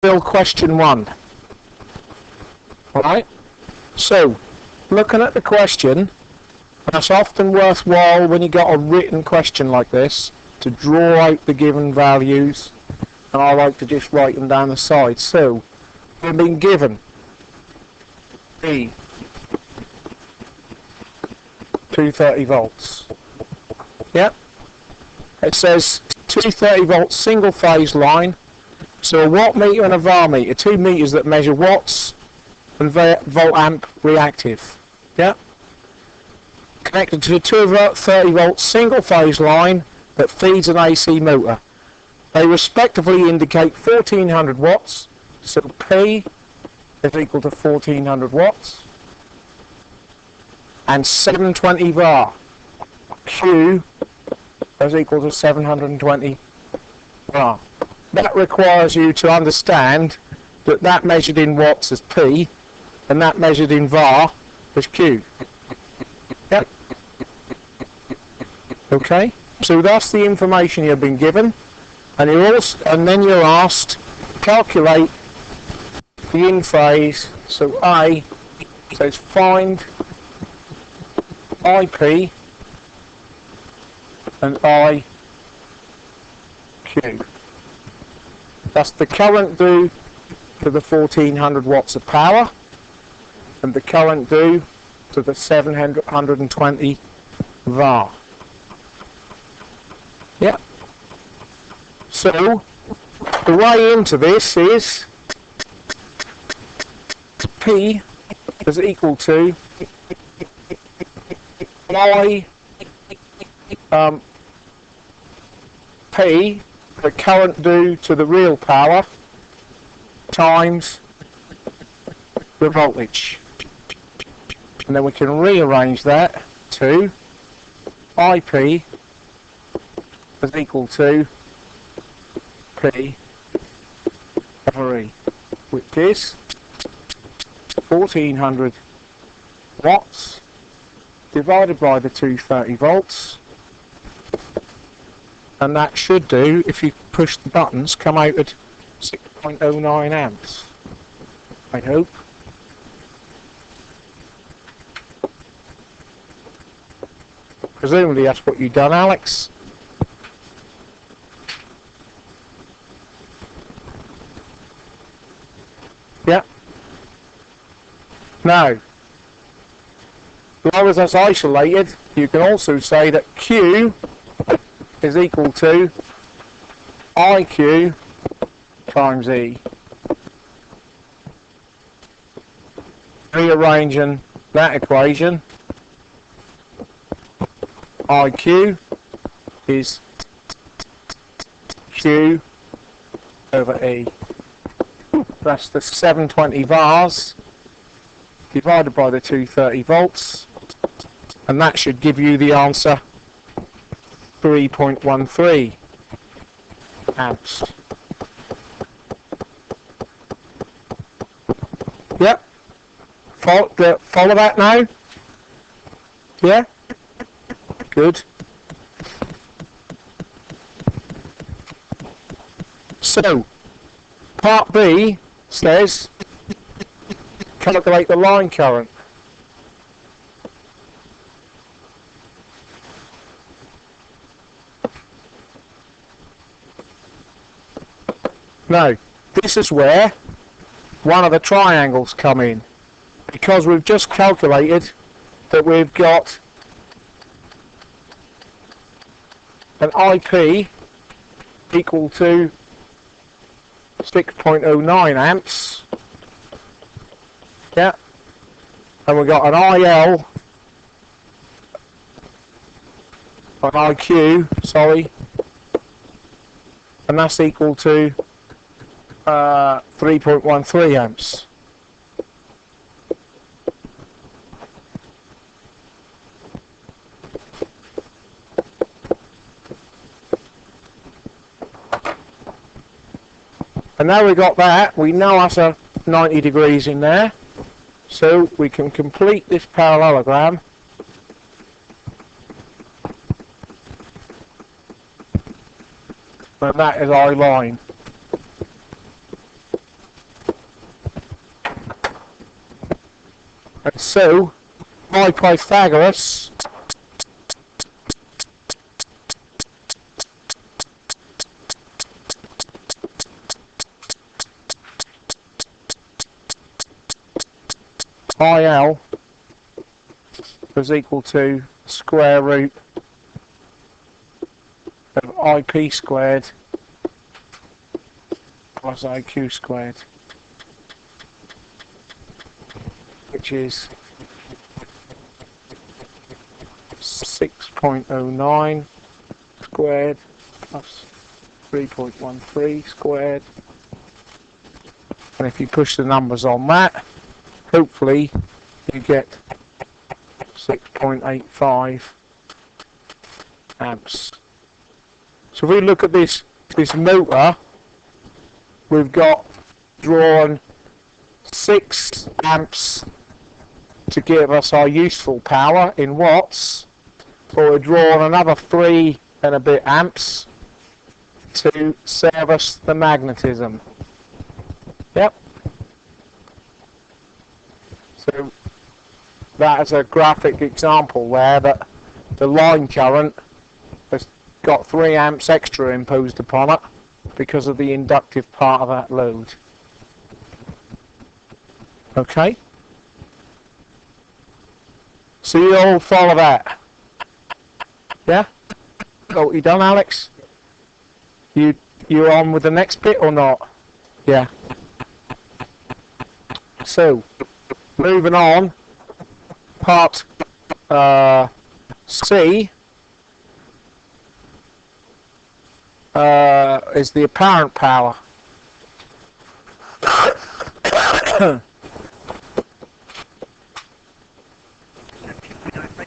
real question 1. Alright? So, looking at the question, that's often worthwhile when you got a written question like this to draw out the given values, and I like to just write them down the side. So, we've been given B 230 volts. Yep. It says 230 volt single phase line. So a watt meter and a var meter, 2 meters that measure watts and volt amp reactive. Yep. Connected to a 230 volt single phase line that feeds an AC motor. They respectively indicate 1400 watts, so P is equal to 1400 watts, and 720 var. Q is equal to 720 var. That requires you to understand that that measured in watts is P, and that measured in var is Q. Yep. Okay. So that's the information you've been given, and then you're asked to calculate the in phase. So A says find IP and IQ. That's the current due to the 1400 watts of power and the current due to the 720 var. Yep. So the way into this is P is equal to I P, the current due to the real power, times the voltage. And then we can rearrange that to IP is equal to P over E, which is 1400 watts divided by the 230 volts, and that should do, if you push the buttons, come out at 6.09 amps, I hope. Presumably that's what you've done, Alex. Yeah. Now, as long as that's isolated, you can also say that Q is equal to IQ times E. Rearranging that equation, IQ is Q over E. That's the 720 vars divided by the 230 volts, and that should give you the answer 3.13 amps. Yep. Follow that now? Yeah? Good. So, part B says calculate the line current. Now, this is where one of the triangles come in, because we've just calculated that we've got an IP equal to 6.09 amps. Yeah. And we've got an IL, an IQ, sorry, and that's equal to 3.13 amps. And now we've got that, we know that's a 90 degrees in there, so we can complete this parallelogram. And that is our line. And so, by Pythagoras, IL is equal to square root of IP squared plus IQ squared, which is 6.09 squared plus 3.13 squared. And if you push the numbers on that, hopefully you get 6.85 amps. So if we look at this motor, we've got drawn 6 amps to give us our useful power in watts, but we've drawn another 3 and a bit amps to serve us the magnetism. Yep. So that is a graphic example there that the line current has got 3 amps extra imposed upon it because of the inductive part of that load. Okay? So you all follow that? Yeah? Got what you done, Alex? You on with the next bit or not? Yeah. So, moving on, part C is the apparent power.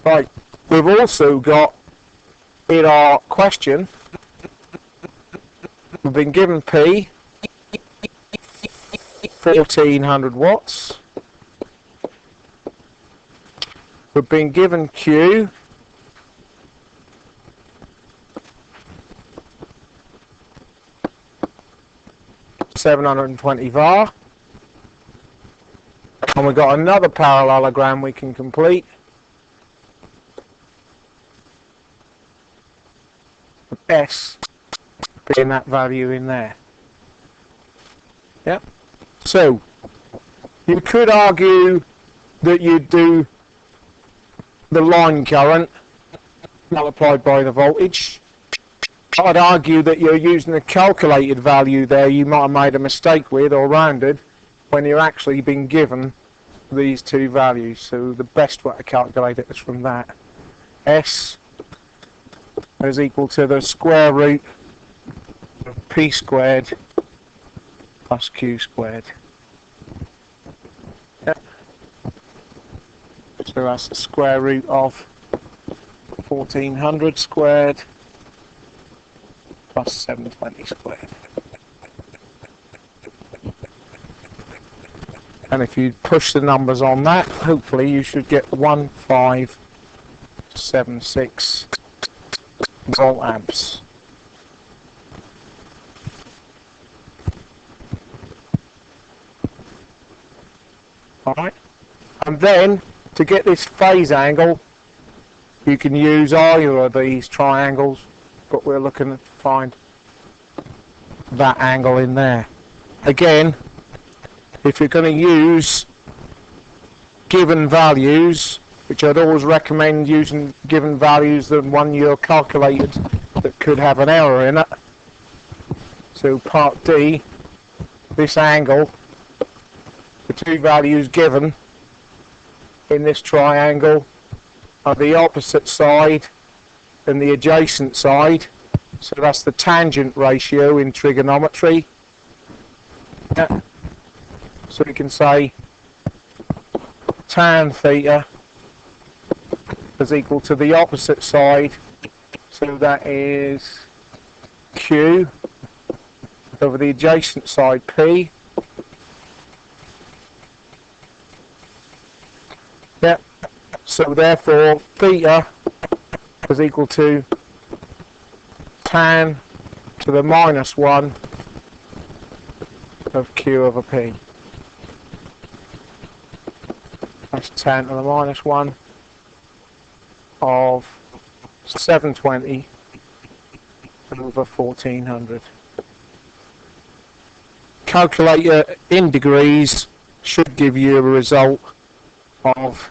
Right, we've also got in our question, we've been given P, 1400 watts. We've been given Q, (720 var), and we've got another parallelogram we can complete. S being that value in there. Yep. So you could argue that you'd do the line current multiplied by the voltage. I'd argue that you're using a calculated value there you might have made a mistake with or rounded when you're actually been given these two values. So the best way to calculate it is from that. S is equal to the square root of P squared plus Q squared. Yep. So that's the square root of 1400 squared plus 720 squared. And if you push the numbers on that, hopefully you should get 1576 volt amps. Alright, and then to get this phase angle you can use either of these triangles, but we're looking to find that angle in there. Again, if you're going to use given values, which I'd always recommend using given values than one you're calculated that could have an error in it. So part D, this angle, the two values given in this triangle are the opposite side and the adjacent side. So that's the tangent ratio in trigonometry. Yeah. So we can say tan theta is equal to the opposite side, so that is Q over the adjacent side P. Yep. So therefore theta is equal to tan to the minus 1 of Q over P. minus 10 to the minus 1 of 720 over 1400. Calculator in degrees should give you a result of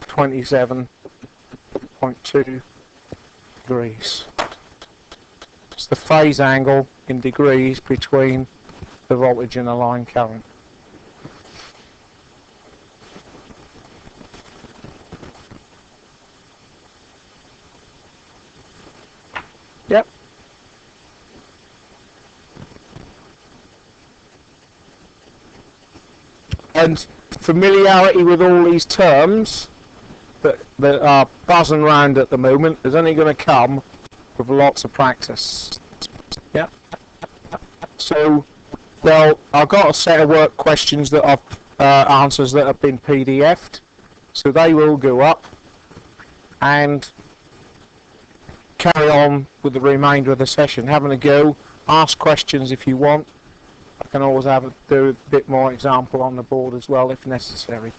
27.2 degrees. It's the phase angle in degrees between the voltage and the line current. Yep. And familiarity with all these terms that are buzzing around at the moment is only going to come with lots of practice. Yeah. So, well, I've got a set of work questions that I've answers that have been PDF'd, so they will go up, and carry on with the remainder of the session, having a go, ask questions if you want. I can always do a bit more example on the board as well if necessary.